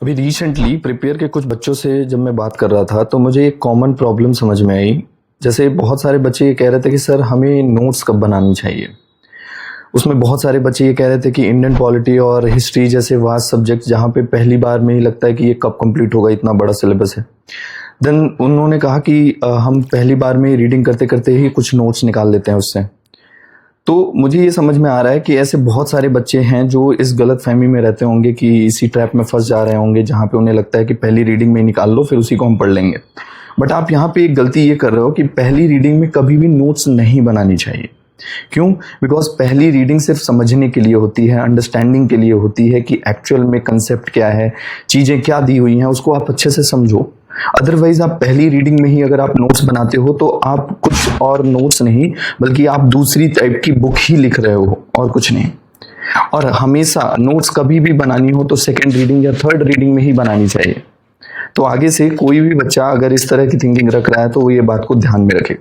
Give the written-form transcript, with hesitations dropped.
अभी recently prepare के कुछ बच्चों से जब मैं बात कर रहा था तो मुझे एक कॉमन प्रॉब्लम समझ में आई। जैसे बहुत सारे बच्चे ये कह रहे थे कि सर हमें नोट्स कब बनानी चाहिए। उसमें बहुत सारे बच्चे ये कह रहे थे कि इंडियन पॉलिटी और हिस्ट्री जैसे वास्ट सब्जेक्ट जहाँ पे पहली बार में ही लगता है कि ये कब कंप्लीट होगा, इतना बड़ा सिलेबस है। देन उन्होंने कहा कि हम पहली बार में रीडिंग करते करते ही कुछ नोट्स निकाल लेते हैं उससे। तो मुझे ये समझ में आ रहा है कि ऐसे बहुत सारे बच्चे हैं जो इस गलत फहमी में रहते होंगे कि इसी ट्रैप में फंस जा रहे होंगे जहाँ पे उन्हें लगता है कि पहली रीडिंग में निकाल लो फिर उसी को हम पढ़ लेंगे। बट आप यहाँ पे एक गलती ये कर रहे हो कि पहली रीडिंग में कभी भी नोट्स नहीं बनानी चाहिए। क्यों? बिकॉज पहली रीडिंग सिर्फ समझने के लिए होती है, अंडरस्टैंडिंग के लिए होती है कि एक्चुअल में कंसेप्ट क्या है, चीज़ें क्या दी हुई हैं, उसको आप अच्छे से समझो। अदरवाइज आप पहली रीडिंग में ही अगर आप नोट्स बनाते हो तो आप कुछ और नोट्स नहीं बल्कि आप दूसरी टाइप की बुक ही लिख रहे हो और कुछ नहीं। और हमेशा नोट्स कभी भी बनानी हो तो सेकेंड रीडिंग या थर्ड रीडिंग में ही बनानी चाहिए। तो आगे से कोई भी बच्चा अगर इस तरह की थिंकिंग रख रहा है तो वो ये बात को ध्यान में रखे।